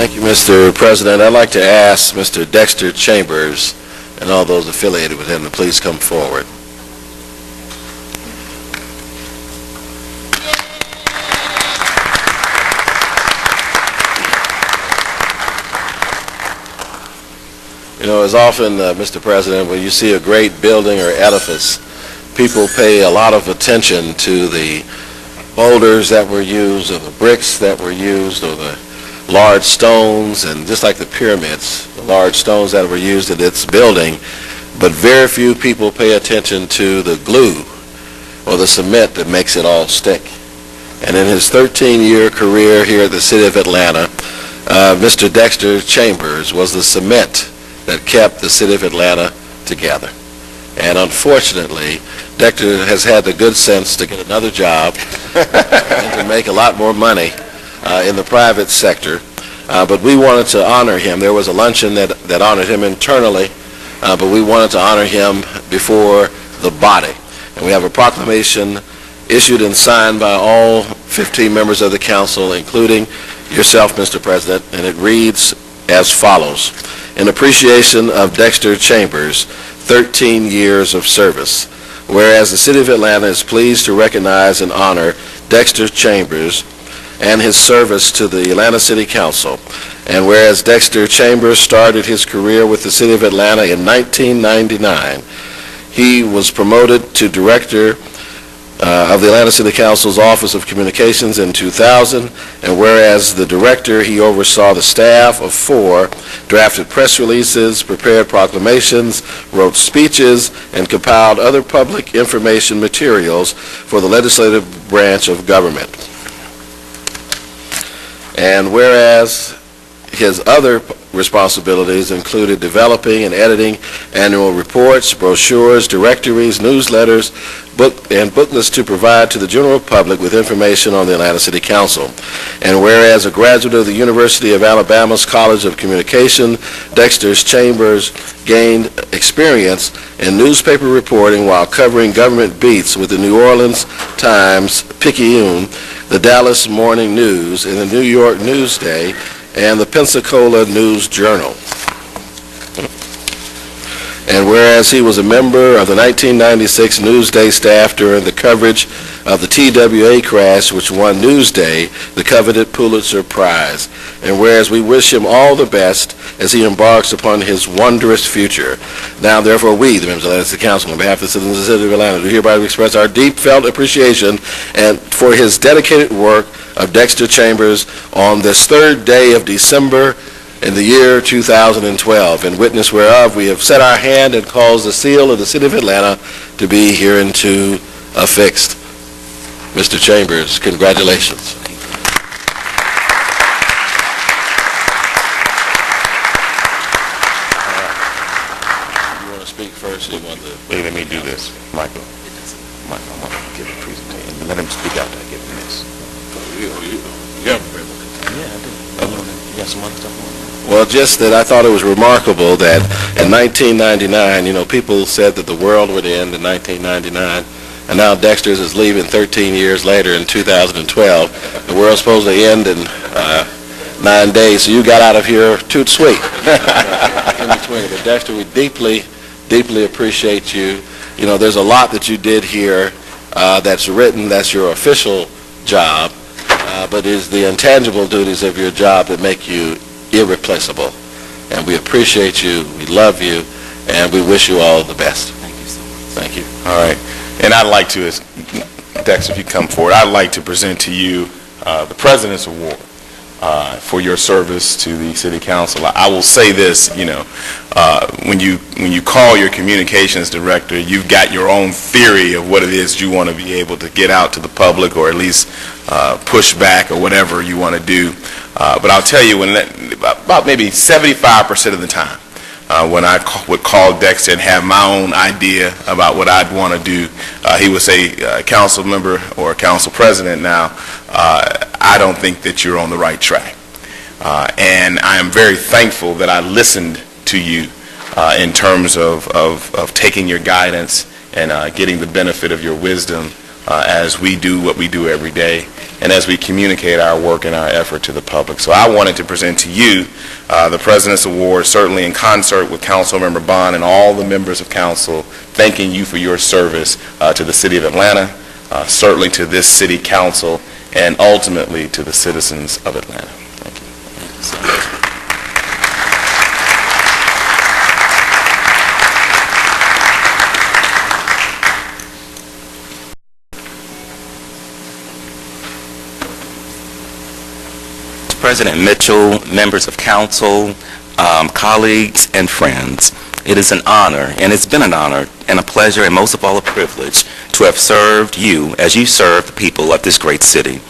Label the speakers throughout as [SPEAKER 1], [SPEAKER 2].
[SPEAKER 1] Thank you, Mr. President. I'd like to ask Mr. Dexter Chambers and all those affiliated with him to please come forward. You know, as often, Mr. President, when you see a great building or edifice, people pay a lot of attention to the boulders that were used, or the bricks that were used, or the large stones, and just like the pyramids, the large stones that were used in its building, but very few people pay attention to the glue or the cement that makes it all stick. And in his 13-year career here at the City of Atlanta, Mr. Dexter Chambers was the cement that kept the City of Atlanta together. And unfortunately, Dexter has had the good sense to get another job and to make a lot more money in the private sector. But we wanted to honor him. There was a luncheon that honored him internally, but we wanted to honor him before the body. And we have a proclamation issued and signed by all 15 members of the council, including yourself, Mr. President, and it reads as follows. In appreciation of Dexter Chambers' 13 years of service, whereas the City of Atlanta is pleased to recognize and honor Dexter Chambers and his service to the Atlanta City Council, and whereas Dexter Chambers started his career with the City of Atlanta in 1999, he was promoted to Director of the Atlanta City Council's Office of Communications in 2000, and whereas the Director, he oversaw the staff of 4, drafted press releases, prepared proclamations, wrote speeches, and compiled other public information materials for the legislative branch of government. And whereas his other responsibilities included developing and editing annual reports, brochures, directories, newsletters, booklets to provide to the general public with information on the Atlanta City Council. And whereas a graduate of the University of Alabama's College of Communication, Dexter Chambers gained experience in newspaper reporting while covering government beats with the New Orleans Times-Picayune, the Dallas Morning News, and the New York Newsday, and the Pensacola News Journal. And whereas he was a member of the 1996 Newsday staff during the coverage of the TWA crash, which won Newsday the coveted Pulitzer Prize. And whereas we wish him all the best as he embarks upon his wondrous future. Now, therefore, we, the members of the Atlanta City Council, on behalf of the citizens of the City of Atlanta, do hereby express our deep-felt appreciation and for his dedicated work of Dexter Chambers on this 3rd day of December in the year 2012, in witness whereof we have set our hand and caused the seal of the City of Atlanta to be hereunto affixed. Mr. Chambers, congratulations. You want to speak first? Or you want to?
[SPEAKER 2] Wait, let me do this, Michael. Michael, I'm going to give a presentation. Let him speak after I give him this.
[SPEAKER 1] You have a
[SPEAKER 2] Yeah, I do. You got some other stuff on?
[SPEAKER 1] Well, just that I thought it was remarkable that in 1999, you know, people said that the world would end in 1999, and now Dexter's is leaving 13 years later in 2012. The world's supposed to end in 9 days, so you got out of here toot sweet. In between. But Dexter, we deeply, deeply appreciate you. You know, there's a lot that you did here that's written, that's your official job, but it is the intangible duties of your job that make you irreplaceable. And we appreciate you, we love you, and we wish you all the best.
[SPEAKER 2] Thank you so much.
[SPEAKER 1] Thank you.
[SPEAKER 2] All right. And I'd like to, Dexter, if you come forward, I'd like to present to you the President's Award for your service to the City Council. I will say this, you know, when you call your communications director, you've got your own theory of what it is you want to be able to get out to the public, or at least push back, or whatever you want to do. But I'll tell you, about maybe 75% of the time, when I would call Dexter and have my own idea about what I'd want to do, he would say, council member or council president, now, I don't think that you're on the right track. And I am very thankful that I listened to you in terms of taking your guidance and getting the benefit of your wisdom as we do what we do every day. and as we communicate our work and our effort to the public. So I wanted to present to you the President's Award, certainly in concert with Councilmember Bond and all the members of council, thanking you for your service to the City of Atlanta, certainly to this City Council, and ultimately to the citizens of Atlanta. Thank you. Thank you so much.
[SPEAKER 3] President Mitchell, members of council, colleagues, and friends. It is an honor, and it's been an honor, and a pleasure, and most of all a privilege, to have served you as you serve the people of this great city.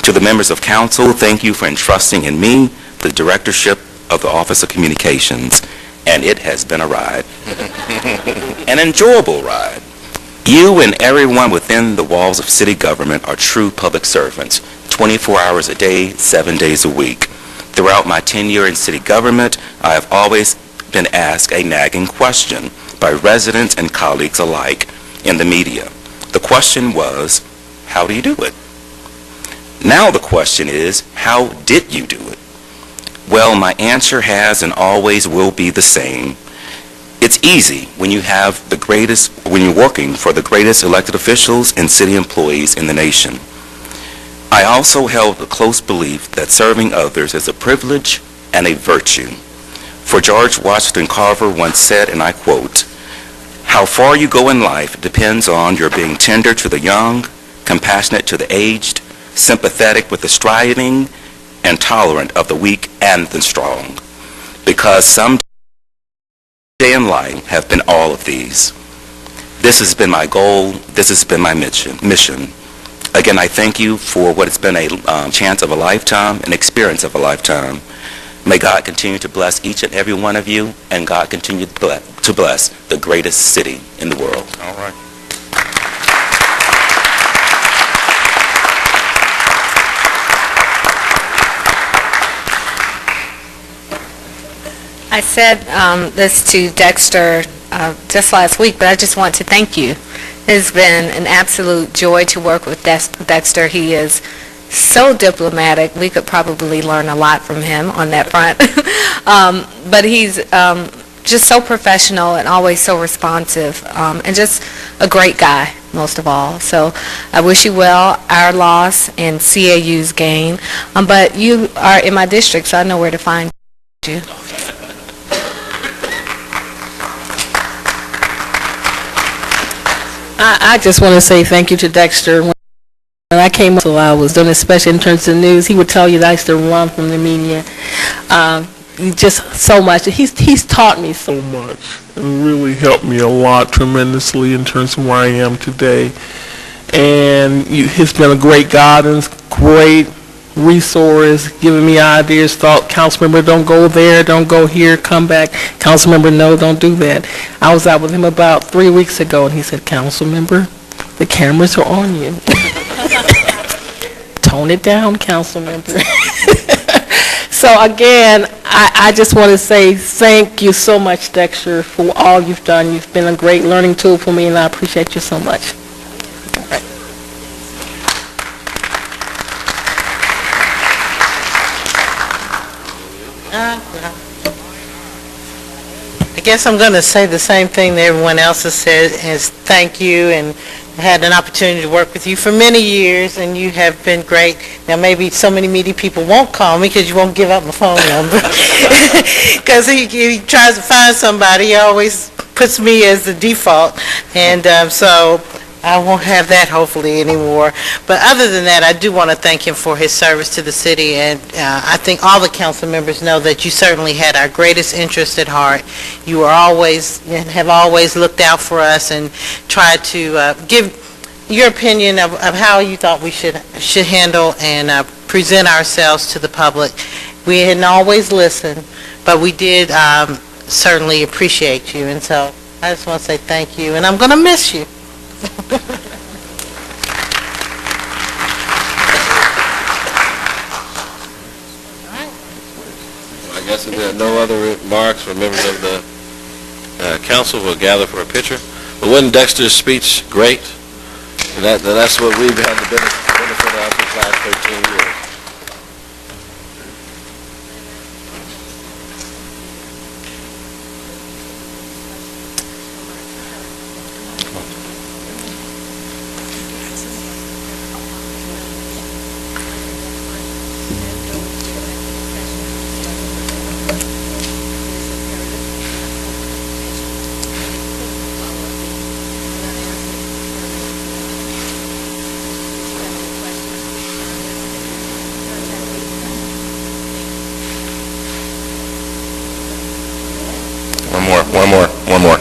[SPEAKER 3] To the members of council, thank you for entrusting in me the directorship of the Office of Communications, and it has been a ride. An enjoyable ride. You and everyone within the walls of city government are true public servants, 24 hours a day, 7 days a week. Throughout my tenure in city government, I have always been asked a nagging question by residents and colleagues alike in the media. The question was, how do you do it? Now the question is, how did you do it? Well, my answer has and always will be the same. It's easy when you have when you're working for the greatest elected officials and city employees in the nation. I also held a close belief that serving others is a privilege and a virtue. For George Washington Carver once said, and I quote, "How far you go in life depends on your being tender to the young, compassionate to the aged, sympathetic with the striving, and tolerant of the weak and the strong. Because some day in life have been all of these." This has been my goal. This has been my mission. Again, I thank you for what has been a chance of a lifetime, an experience of a lifetime. May God continue to bless each and every one of you, and God continue to bless the greatest city in the world.
[SPEAKER 2] All right.
[SPEAKER 4] I said this to Dexter just last week, but I just want to thank you. It has been an absolute joy to work with Dexter. He is so diplomatic. We could probably learn a lot from him on that front. But he's just so professional and always so responsive, and just a great guy, most of all. So I wish you well, our loss and CAU's gain. But you are in my district, so I know where to find you.
[SPEAKER 5] I just want to say thank you to Dexter. When I came up, I was doing, especially in terms of news, he would tell you that I used to run from the media. Just so much. He's taught me so much and really helped me a lot tremendously in terms of where I am today. And he's been a great guidance, great resource, giving me ideas, thought, council member, don't go there, don't go here, come back. Council member, no, don't do that. I was out with him about 3 weeks ago, and he said, council member, the cameras are on you. Tone it down, council member. So again, I just want to say thank you so much, Dexter, for all you've done. You've been a great learning tool for me, and I appreciate you so much.
[SPEAKER 6] I guess I'm going to say the same thing that everyone else has said, is thank you, and I had an opportunity to work with you for many years, and you have been great. Now, maybe so many media people won't call me because you won't give up my phone number. Because he tries to find somebody, he always puts me as the default, and so I won't have that hopefully anymore. But other than that, I do want to thank him for his service to the city, and I think all the council members know that you certainly had our greatest interest at heart. You were always, and have always looked out for us and tried to give your opinion of how you thought we should handle and present ourselves to the public. We hadn't always listened, but we did certainly appreciate you, and so I just want to say thank you, and I'm going to miss you.
[SPEAKER 1] I guess if there are no other remarks from members of the council, we'll gather for a picture. But wasn't Dexter's speech great? And that's what we've had the benefit of. us these last 13 years.
[SPEAKER 2] One more.